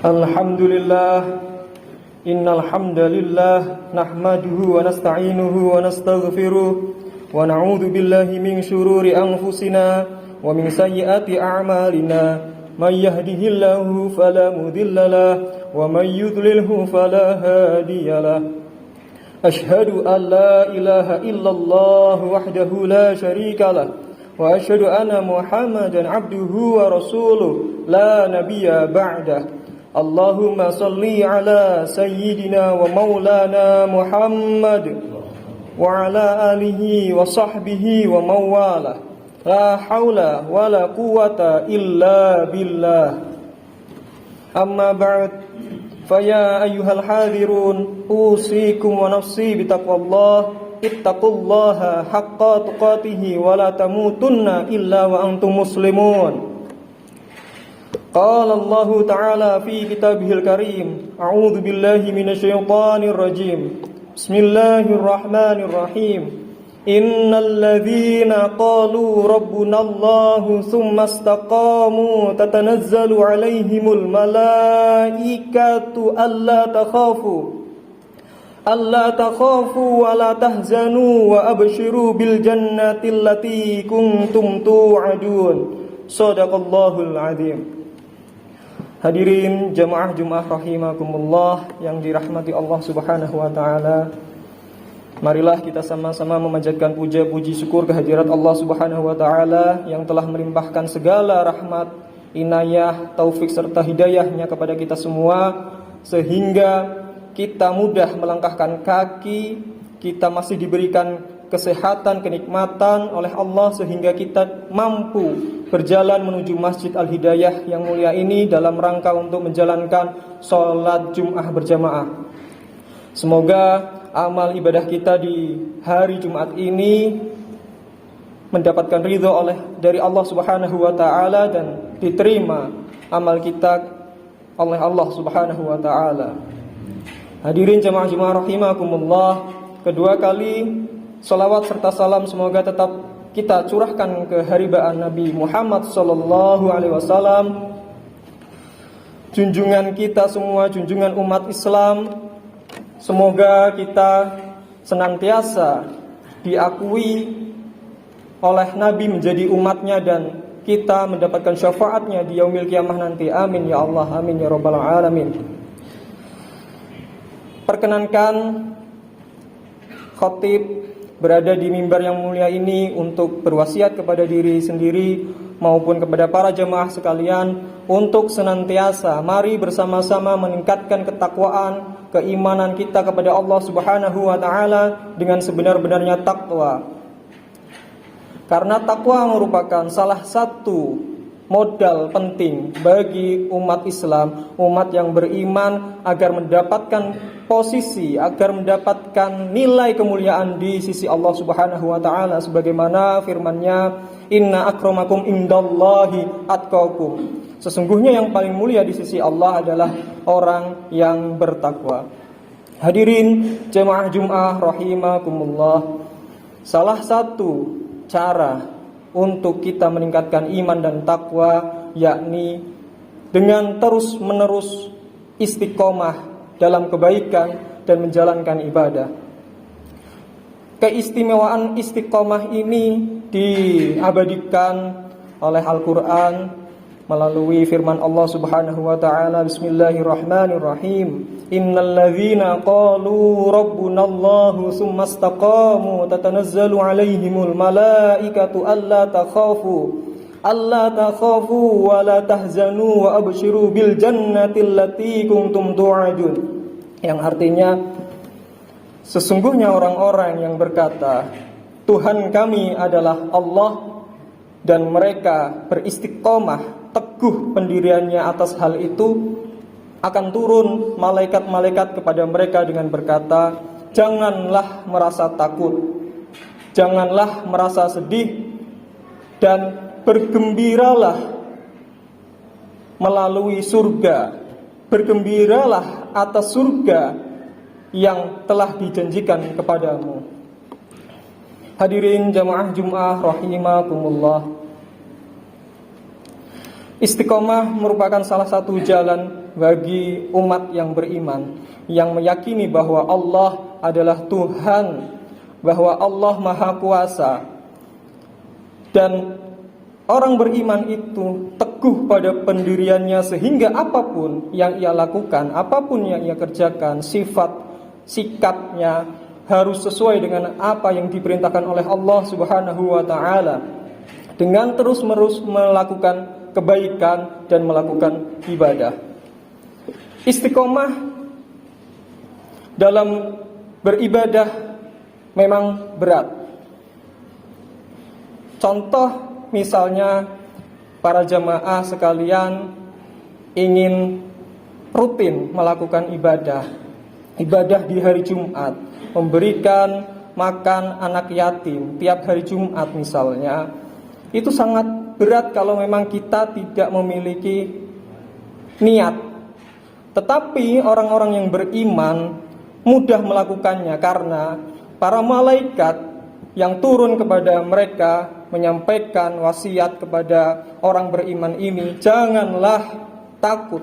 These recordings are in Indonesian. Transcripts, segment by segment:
Alhamdulillah, innal hamdalillah nahmaduhu wa nasta'inuhu wa nastaghfiruh wa na'udzu billahi min shururi anfusina wa min sayyiati a'malina. May yahdihillahu fala mudilla lahu wa may yudlilhu fala hadiyalah. Ashhadu an la ilaha illallah wahdahu la syarika lah wa ashhadu anna Muhammadan abduhu wa rasuluh la nabiyya ba'dah. Allahumma salli ala sayyidina wa maulana Muhammad wa ala alihi wa sahbihi wa mawalah. La hawla wa la quwata illa billah. Amma ba'd, faya ayyuhal hadirun, usikum wa nafsi bitaqwallah. Ittaqullaha haqqa tuqatihi wa la tamutunna illa wa antum muslimun. Qala Allah Ta'ala fi kitabihil karim, a'udzu billahi minasyaitonir rajim. Bismillahirrahmanirrahim. Innal ladzina qalu rabbunallahu tsumma istaqamu tatanazzalu 'alaihimul malaikatu alla takhafu wa la tahzanu wa abshiru bil jannati allati kuntum tu'adun. Shadaqallahul 'adzim. Hadirin jamaah Jumat rahimakumullah yang dirahmati Allah Subhanahu wa taala. Marilah kita sama-sama memanjatkan puja puji syukur kehadirat Allah Subhanahu wa taala yang telah melimpahkan segala rahmat, inayah, taufik serta hidayahnya kepada kita semua sehingga kita mudah melangkahkan kaki, kita masih diberikan kesehatan, kenikmatan oleh Allah sehingga kita mampu berjalan menuju Masjid Al-Hidayah yang mulia ini dalam rangka untuk menjalankan sholat Jum'ah berjamaah. Semoga amal ibadah kita di hari Jumat ini mendapatkan ridho dari Allah Subhanahu wa taala dan diterima amal kita oleh Allah Subhanahu wa taala. Hadirin jamaah rahimakumullah, kedua kali salawat serta salam semoga tetap kita curahkan ke haribaan Nabi Muhammad sallallahu alaihi wasallam, junjungan kita semua, junjungan umat Islam. Semoga kita senantiasa diakui oleh Nabi menjadi umatnya dan kita mendapatkan syafaatnya di yaumil qiyamah nanti. Amin ya Allah, amin ya rabbal alamin. Perkenankan khatib berada di mimbar yang mulia ini untuk berwasiat kepada diri sendiri maupun kepada para jemaah sekalian untuk senantiasa mari bersama-sama meningkatkan ketakwaan, keimanan kita kepada Allah Subhanahu wa taala dengan sebenar-benarnya takwa. Karena takwa merupakan salah satu modal penting bagi umat Islam, umat yang beriman agar mendapatkan posisi, agar mendapatkan nilai kemuliaan di sisi Allah Subhanahu wa taala sebagaimana firman-Nya, inna akramakum indallahi atqakum. Sesungguhnya yang paling mulia di sisi Allah adalah orang yang bertakwa. Hadirin jemaah Jum'ah rahimakumullah, salah satu cara untuk kita meningkatkan iman dan takwa yakni dengan terus-menerus istiqomah dalam kebaikan dan menjalankan ibadah. Keistimewaan istiqomah ini diabadikan oleh Al-Quran melalui firman Allah Subhanahu wa taala, bismillahirrahmanirrahim. Innal ladzina qalu rabbunallahu tsumma istaqamu tatanazzalu 'alaihimul malaikatu alla takhafu wa la tahzanu wa abshiru bil jannati allati kuntum tu'adun. Yang artinya, sesungguhnya orang-orang yang berkata Tuhan kami adalah Allah dan mereka beristiqomah teguh pendiriannya atas hal itu, akan turun malaikat-malaikat kepada mereka dengan berkata, janganlah merasa takut, janganlah merasa sedih, dan bergembiralah melalui surga, bergembiralah atas surga yang telah dijanjikan kepadamu. Hadirin jamaah Jum'ah rahimakumullah, Istiqomah merupakan salah satu jalan bagi umat yang beriman, yang meyakini bahwa Allah adalah Tuhan, bahwa Allah Maha Kuasa. Dan orang beriman itu teguh pada pendiriannya, sehingga apapun yang ia lakukan, apapun yang ia kerjakan, sifat, sikapnya harus sesuai dengan apa yang diperintahkan oleh Allah Subhanahu wa ta'ala, dengan terus-menerus melakukan kebaikan dan melakukan ibadah. Istiqomah dalam beribadah memang berat. Contoh misalnya para jamaah sekalian ingin rutin melakukan ibadah di hari Jumat, memberikan makan anak yatim tiap hari Jumat misalnya. Itu sangat berat kalau memang kita tidak memiliki niat. Tetapi orang-orang yang beriman mudah melakukannya, karena para malaikat yang turun kepada mereka menyampaikan wasiat kepada orang beriman ini, janganlah takut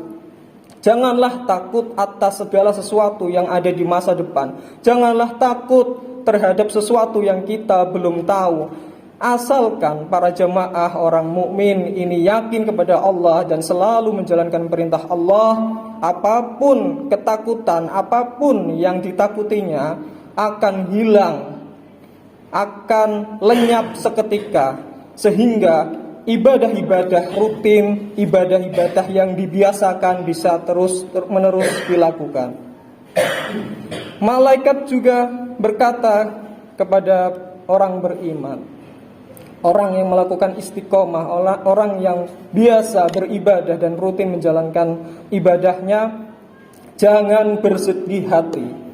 atas segala sesuatu yang ada di masa depan. Janganlah takut terhadap sesuatu yang kita belum tahu. Asalkan para jamaah orang mukmin ini yakin kepada Allah dan selalu menjalankan perintah Allah, apapun ketakutan, apapun yang ditakutinya akan hilang, akan lenyap seketika, sehingga ibadah-ibadah rutin, ibadah-ibadah yang dibiasakan bisa terus-menerus dilakukan. Malaikat juga berkata kepada orang beriman, orang yang melakukan istiqomah, orang yang biasa beribadah dan rutin menjalankan ibadahnya, jangan bersedih hati.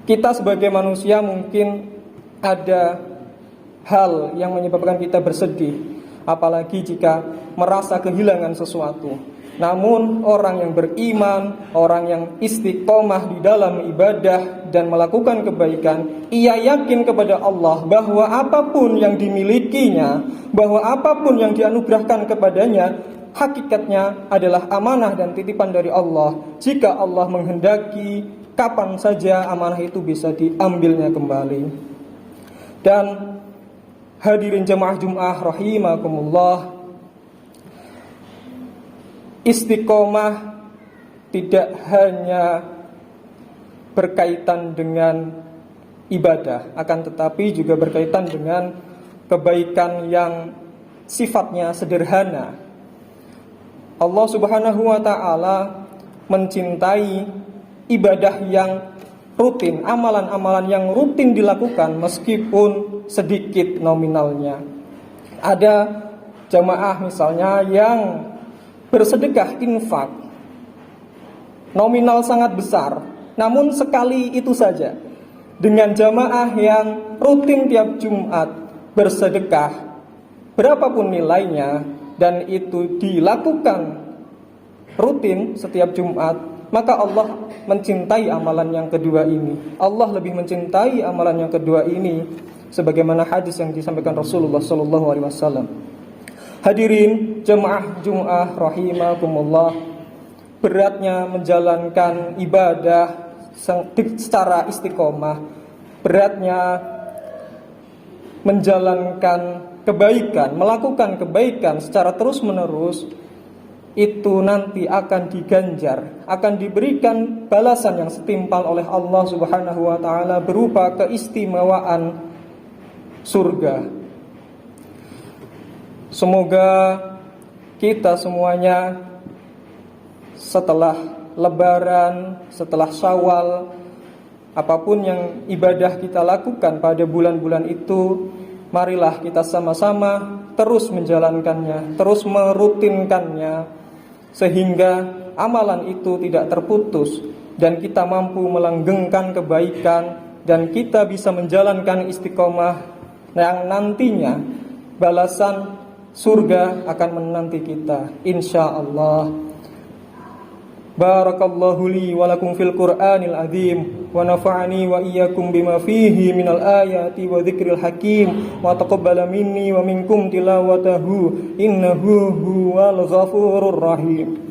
Kita sebagai manusia mungkin ada hal yang menyebabkan kita bersedih, apalagi jika merasa kehilangan sesuatu. Namun orang yang beriman, orang yang istiqomah di dalam ibadah dan melakukan kebaikan, ia yakin kepada Allah bahwa apapun yang dimilikinya, bahwa apapun yang dianugerahkan kepadanya, hakikatnya adalah amanah dan titipan dari Allah. Jika Allah menghendaki, kapan saja amanah itu bisa diambilnya kembali. Dan hadirin jamaah Jum'ah rahimakumullah, istiqomah tidak hanya berkaitan dengan ibadah, akan tetapi juga berkaitan dengan kebaikan yang sifatnya sederhana. Allah Subhanahu wa ta'ala mencintai ibadah yang rutin, amalan-amalan yang rutin dilakukan meskipun sedikit nominalnya. Ada jamaah misalnya yang bersedekah infak nominal sangat besar, namun sekali itu saja. Dengan jamaah yang rutin tiap Jumat bersedekah berapapun nilainya, dan itu dilakukan rutin setiap Jumat, maka Allah mencintai amalan yang kedua ini. Allah lebih mencintai amalan yang kedua ini, sebagaimana hadis yang disampaikan Rasulullah SAW. Hadirin jemaah Jum'ah rahimakumullah, beratnya menjalankan ibadah secara istiqomah, beratnya menjalankan kebaikan, melakukan kebaikan secara terus-menerus, itu nanti akan diganjar, akan diberikan balasan yang setimpal oleh Allah Subhanahu wa ta'ala berupa keistimewaan surga. Semoga kita semuanya setelah Lebaran, setelah Syawal, apapun yang ibadah kita lakukan pada bulan-bulan itu, marilah kita sama-sama terus menjalankannya, terus merutinkannya, sehingga amalan itu tidak terputus dan kita mampu melanggengkan kebaikan, dan kita bisa menjalankan istiqomah yang nantinya balasan surga akan menanti kita, insya Allah. Barakallahu li wa lakum fil Qur'anil azim wa nafa'ani wa iyyakum bima fihi minal ayati wa dzikril hakim wa taqabbala minni wa minkum tilawatahu innahu huwal ghafurur rahim.